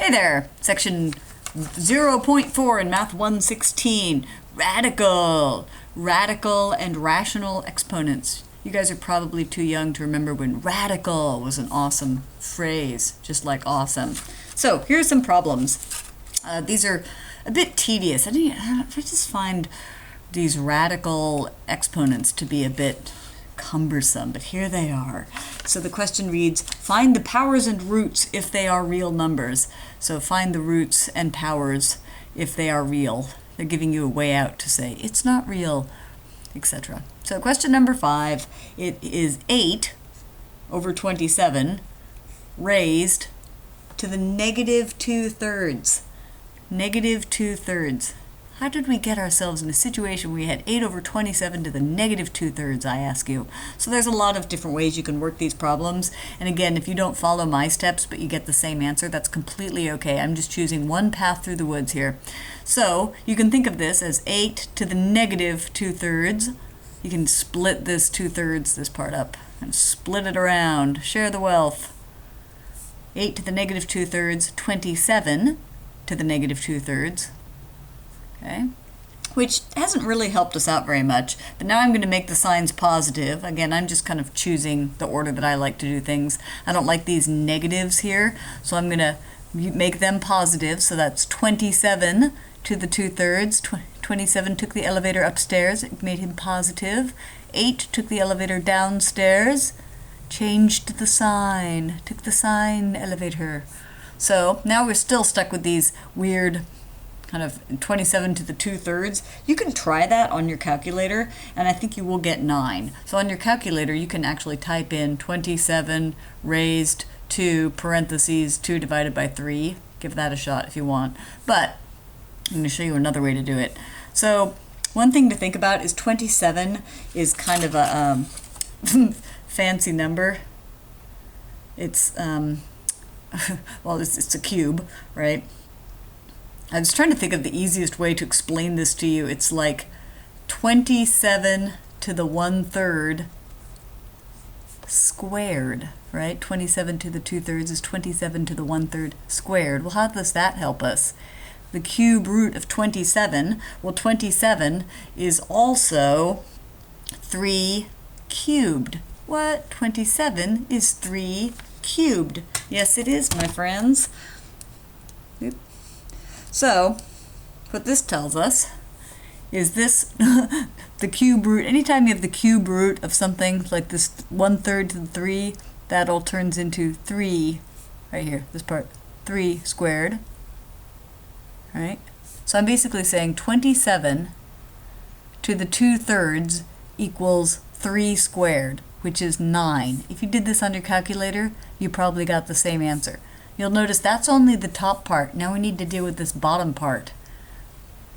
Hey there, section 0.4 in Math 116, radical and rational exponents. You guys are probably too young to remember when radical was an awesome phrase, just like awesome. So here's some problems. These are a bit tedious. I just find these radical exponents to be a bit cumbersome, but here they are. So the question reads, find the powers and roots if they are real numbers. So find the roots and powers if they are real. They're giving you a way out to say it's not real, etc. So question number 5, it is 8 over 27 raised to the negative 2/3. Negative 2/3. How did we get ourselves in a situation where we had 8 over 27 to the negative 2/3, I ask you? So there's a lot of different ways you can work these problems. And again, if you don't follow my steps but you get the same answer, that's completely okay. I'm just choosing one path through the woods here. So you can think of this as 8 to the negative 2/3. You can split this 2/3, this part up, and split it around. Share the wealth. 8 to the negative 2/3, 27 to the negative 2/3. Okay, which hasn't really helped us out very much, but now I'm going to make the signs positive. Again, I'm just kind of choosing the order that I like to do things. I don't like these negatives here, so I'm going to make them positive. So that's 27 to the 2/3. 27 took the elevator upstairs, it made him positive. 8 took the elevator downstairs, changed the sign, took the sign elevator. So now we're still stuck with these weird kind of 27 to the 2/3. You can try that on your calculator, and I think you will get 9. So on your calculator, you can actually type in 27 raised to parentheses 2 divided by 3. Give that a shot if you want. But I'm going to show you another way to do it. So one thing to think about is 27 is kind of a fancy number. It's, well, it's a cube, right? I was trying to think of the easiest way to explain this to you. It's like 27 to the 1/3 squared, right? 27 to the 2/3 is 27 to the 1/3 squared. Well, how does that help us? The cube root of 27, well, 27 is also 3 cubed. What? 27 is 3 cubed. Yes, it is, my friends. Oop. So, what this tells us is this, the cube root, anytime you have the cube root of something like this 1/3 to the 3, that all turns into 3, right here, this part, 3 squared, right? So I'm basically saying 27 to the 2/3 equals 3 squared, which is 9. If you did this on your calculator, you probably got the same answer. You'll notice that's only the top part. Now we need to deal with this bottom part.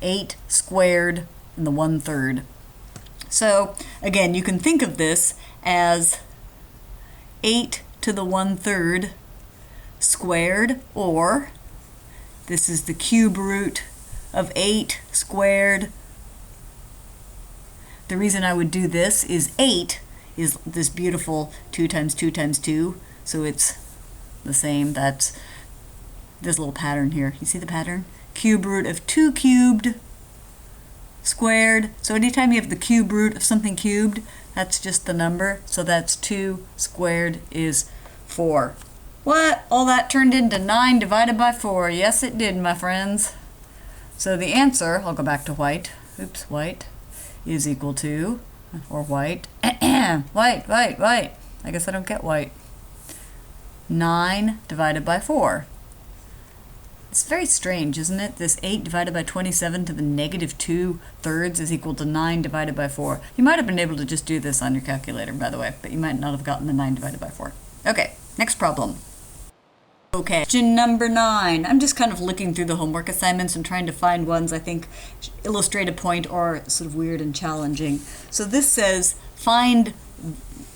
8 squared and the 1/3. So again, you can think of this as 8 to the 1/3 squared, or this is the cube root of 8 squared. The reason I would do this is 8 is this beautiful 2 times 2 times 2, so it's the same. That's this little pattern here. You see the pattern? Cube root of 2 cubed squared. So anytime you have the cube root of something cubed, that's just the number. So that's 2 squared is 4. What? All that turned into 9 divided by 4. Yes, it did, my friends. So the answer, I'll go back to white. Oops, white is equal to, or white, white. I guess I don't get white. 9 divided by 4. It's very strange, isn't it? This 8 divided by 27 to the negative 2/3 is equal to 9 divided by 4. You might have been able to just do this on your calculator, by the way, but you might not have gotten the 9 divided by 4. Okay, next problem. Okay, question number 9. I'm just kind of looking through the homework assignments and trying to find ones I think illustrate a point or sort of weird and challenging. So this says, find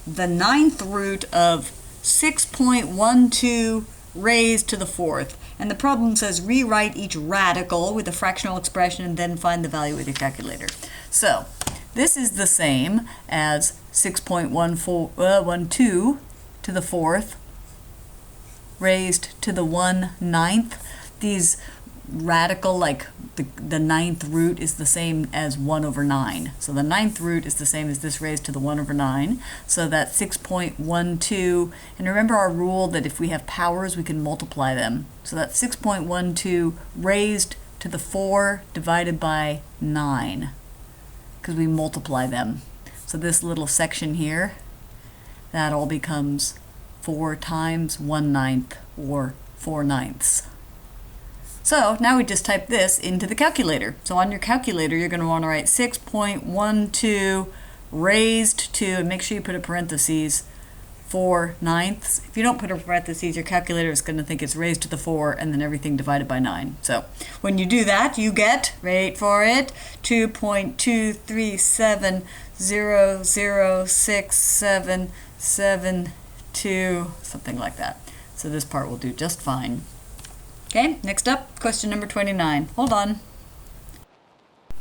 the 9th root of 6.12 raised to the 4th. And the problem says rewrite each radical with a fractional expression and then find the value with your calculator. So this is the same as 6.12 to the 4th raised to the 1/9. These radical, like the 9th root is the same as 1/9. So the 9th root is the same as this raised to the 1/9. So that's 6.12. And remember our rule that if we have powers, we can multiply them. So that's 6.12 raised to the 4 divided by 9, because we multiply them. So this little section here, that all becomes 4 times 1/9, or 4/9. So now we just type this into the calculator. So on your calculator, you're going to want to write 6.12 raised to, and make sure you put a parentheses, 4/9. If you don't put a parentheses, your calculator is going to think it's raised to the 4 and then everything divided by 9. So when you do that, you get, wait for it, 2.237006772, something like that. So this part will do just fine. Okay, next up, question number 29. Hold on.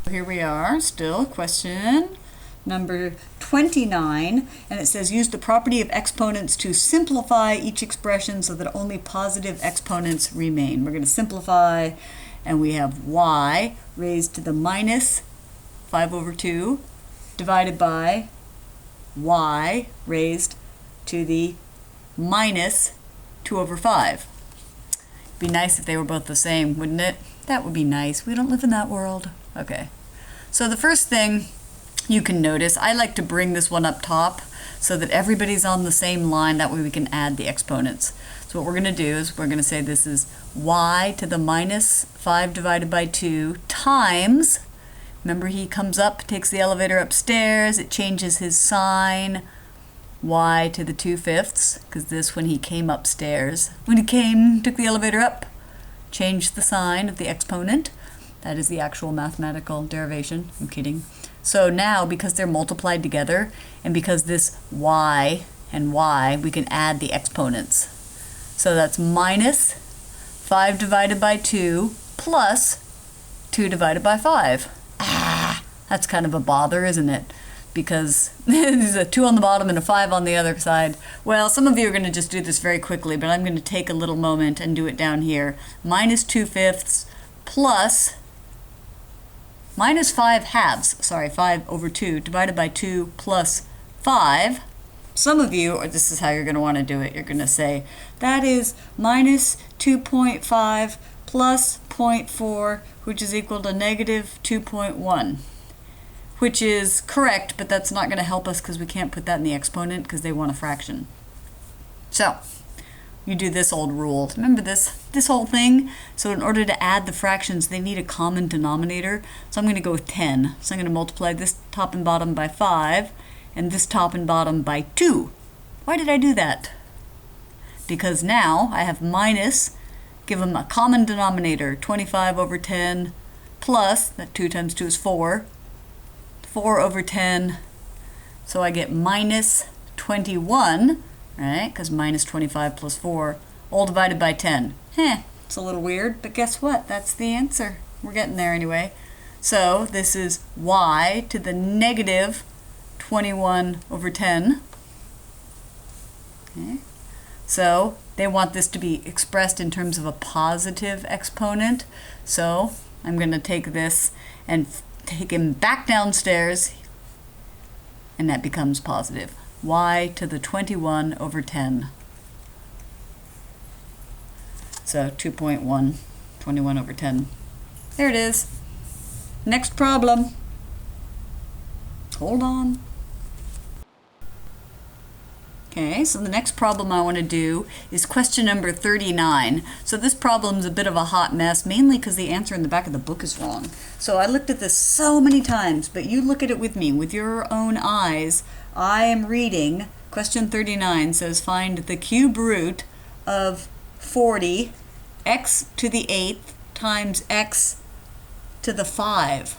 Here we are, still question number 29, and it says use the property of exponents to simplify each expression so that only positive exponents remain. We're going to simplify, and we have y raised to the minus 5/2 divided by y raised to the minus 2/5. Be nice if they were both the same, wouldn't it? That would be nice. We don't live in that world. Okay. So the first thing you can notice, I like to bring this one up top so that everybody's on the same line. That way we can add the exponents. So what we're going to do is we're going to say this is y to the minus 5 divided by 2 times, remember he comes up, takes the elevator upstairs, it changes his sign, y to the 2/5, because this, when he came upstairs, took the elevator up, changed the sign of the exponent. That is the actual mathematical derivation. I'm kidding. So now, because they're multiplied together, and because this y and y, we can add the exponents. So that's minus 5 divided by 2 plus 2 divided by 5. That's kind of a bother, isn't it? Because there's a 2 on the bottom and a 5 on the other side. Well, some of you are going to just do this very quickly, but I'm going to take a little moment and do it down here. Minus 2/5 plus minus 5/2 divided by 2 plus 5. Some of you, or this is how you're going to want to do it, you're going to say that is minus 2.5 plus 0.4, which is equal to negative 2.1. Which is correct, but that's not going to help us because we can't put that in the exponent because they want a fraction. So you do this old rule. Remember this whole thing? So in order to add the fractions, they need a common denominator. So I'm going to go with 10. So I'm going to multiply this top and bottom by 5 and this top and bottom by 2. Why did I do that? Because now I have minus, give them a common denominator, 25/10 plus, that 2 times 2 is 4, 4/10, so I get minus 21, right, because minus 25 plus 4, all divided by 10. It's a little weird, but guess what? That's the answer. We're getting there anyway. So this is y to the negative 21/10. Okay. So they want this to be expressed in terms of a positive exponent, so I'm going to take this and take him back downstairs, and that becomes positive. Y to the 21/10. So 2.1, 21/10. There it is. Next problem. Hold on. Okay, so the next problem I want to do is question number 39. So this problem's a bit of a hot mess, mainly because the answer in the back of the book is wrong. So I looked at this so many times, but you look at it with me, with your own eyes. I am reading, question 39 says find the cube root of 40 x to the 8th times x to the 5.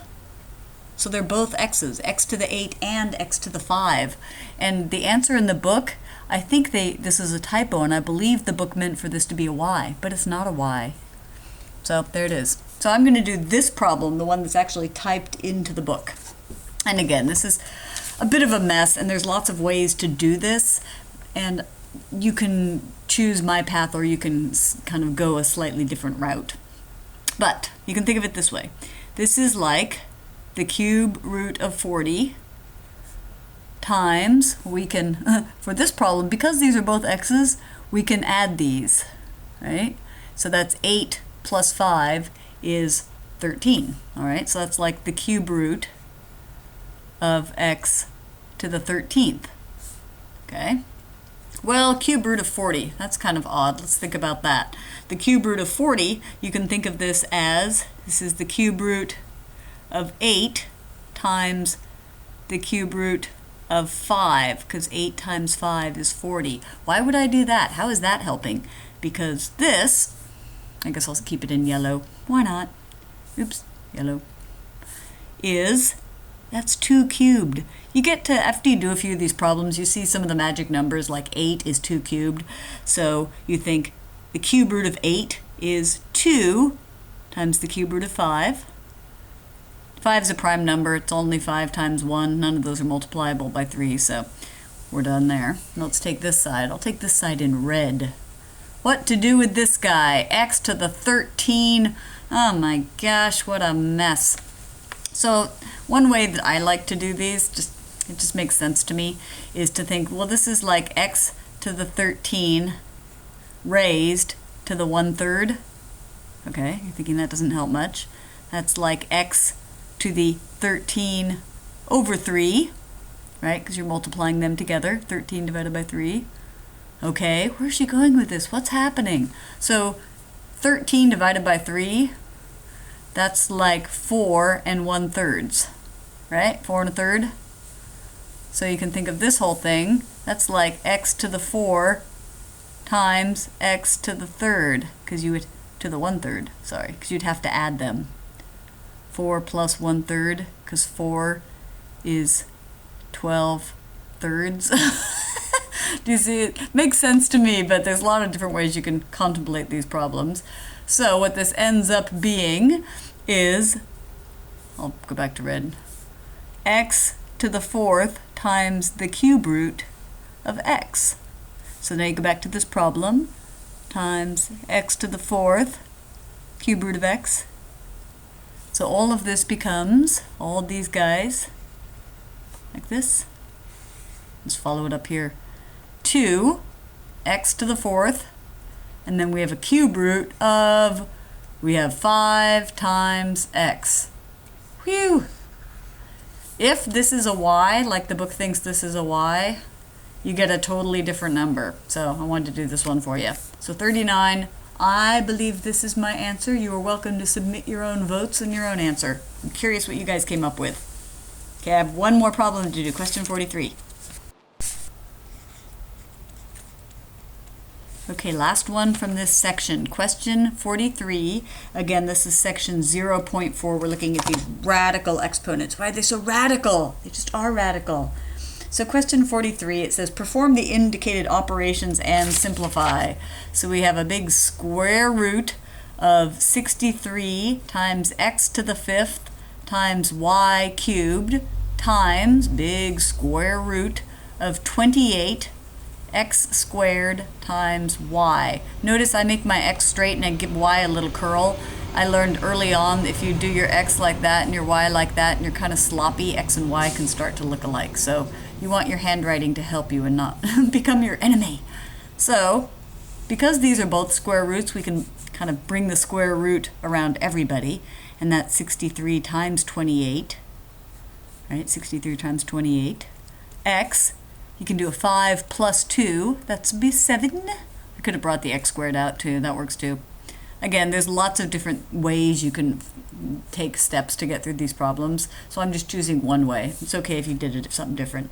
So they're both x's, x to the 8 and x to the 5. And the answer in the book, I think this is a typo, and I believe the book meant for this to be a y, but it's not a y. So there it is. So I'm going to do this problem, the one that's actually typed into the book. And again, this is a bit of a mess, and there's lots of ways to do this, and you can choose choose my path, or you can kind of go a slightly different route. But you can think of it this way. This is like the cube root of 40 times, we can, for this problem, because these are both x's, we can add these, right? So that's 8 plus 5 is 13, all right? So that's like the cube root of x to the 13th, okay? Well, cube root of 40, that's kind of odd. Let's think about that. The cube root of 40, you can think of this as, this is the cube root of 8 times the cube root of 5, because 8 times 5 is 40. Why would I do that? How is that helping? Because this, I guess I'll keep it in yellow. Why not? Oops, yellow. That's 2 cubed. You get to, after you do a few of these problems, you see some of the magic numbers, like 8 is 2 cubed. So you think the cube root of 8 is 2 times the cube root of 5. 5 is a prime number. It's only 5 times 1. None of those are multipliable by 3, so we're done there. Let's take this side. I'll take this side in red. What to do with this guy? X to the 13. Oh my gosh, what a mess. So one way that I like to do these, it just makes sense to me, is to think, well, this is like x to the 13 raised to the 1/3. Okay, you're thinking that doesn't help much. That's like x to the 13 over 3, right? Because you're multiplying them together, 13 divided by 3. Okay, where's she going with this? What's happening? So 13 divided by 3, that's like 4 1/3, right? 4 1/3. So you can think of this whole thing, that's like x to the 4 times x to the 3rd, because you would, to the 1/3, sorry, because you'd have to add them. 4 plus 1/3, because 4 is 12 thirds. Do you see it? Makes sense to me, but there's a lot of different ways you can contemplate these problems. So what this ends up being is, I'll go back to red, x to the 4th times the cube root of x. So now you go back to this problem, times x to the 4th, cube root of x. So all of this becomes, all of these guys, like this. Let's follow it up here. 2 x to the 4th, and then we have a cube root of, we have 5 times x. Whew! If this is a y, like the book thinks this is a y, you get a totally different number. So I wanted to do this one for you. So 39, I believe this is my answer. You are welcome to submit your own votes and your own answer. I'm curious what you guys came up with. Okay, I have one more problem to do. Question 43. Okay, last one from this section. Question 43. Again, this is section 0.4. We're looking at these radical exponents. Why are they so radical? They just are radical. So question 43, it says, perform the indicated operations and simplify. So we have a big square root of 63 times x to the 5th times y cubed times big square root of 28 x squared times y. Notice I make my x straight and I give y a little curl. I learned early on if you do your x like that and your y like that and you're kind of sloppy, x and y can start to look alike. So you want your handwriting to help you and not become your enemy. So because these are both square roots, we can kind of bring the square root around everybody, and that's 63 times 28, right? 63 times 28. X, you can do a 5 plus 2, that's be 7. I could have brought the x squared out too, that works too. Again, there's lots of different ways you can take steps to get through these problems, so I'm just choosing one way. It's okay if you did it something different.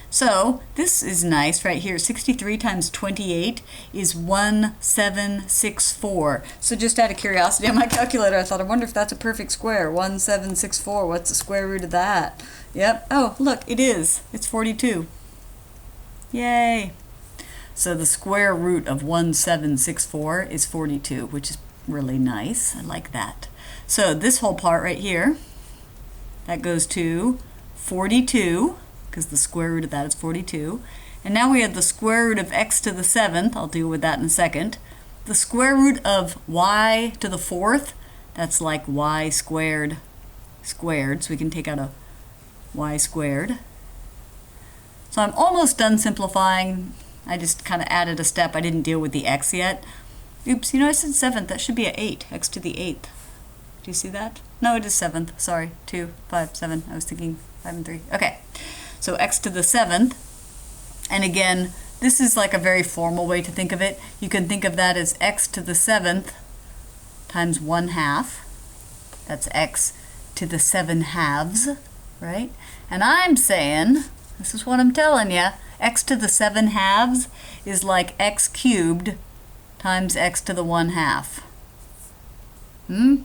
So this is nice right here. 63 times 28 is 1764. So just out of curiosity on my calculator, I thought, I wonder if that's a perfect square. 1764, what's the square root of that? Yep, oh look, it is. It's 42. Yay! So the square root of 1764 is 42, which is really nice. I like that. So this whole part right here, that goes to 42, because the square root of that is 42. And now we have the square root of x to the 7th. I'll deal with that in a second. The square root of y to the 4th, that's like y squared squared, so we can take out a y squared. So I'm almost done simplifying. I just kind of added a step. I didn't deal with the x yet. Oops, I said 7th. That should be a 8, x to the 8th. Do you see that? No, it is 7th. Sorry, 2, 5, 7. I was thinking 5 and 3. Okay, so x to the 7th. And again, this is like a very formal way to think of it. You can think of that as x to the 7th times 1/2. That's x to the 7 halves, right? And I'm saying, this is what I'm telling you, x to the 7 halves is like x cubed times x to the 1/2.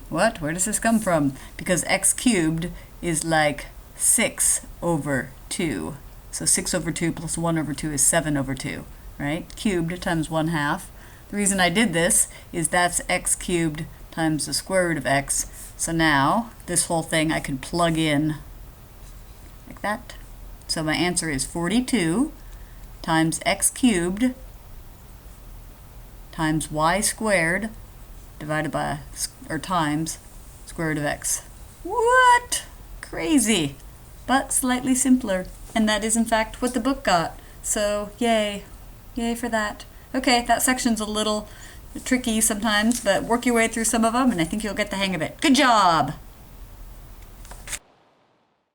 What? Where does this come from? Because x cubed is like 6 over 2. So 6 over 2 plus 1 over 2 is 7 over 2, right? Cubed times 1/2. The reason I did this is that's x cubed times the square root of x. So now, this whole thing I can plug in like that. So my answer is 42 times x cubed times y squared divided by, or times, square root of x. What? Crazy, but slightly simpler. And that is in fact what the book got. So yay. Yay for that. Okay, that section's a little tricky sometimes, but work your way through some of them and I think you'll get the hang of it. Good job!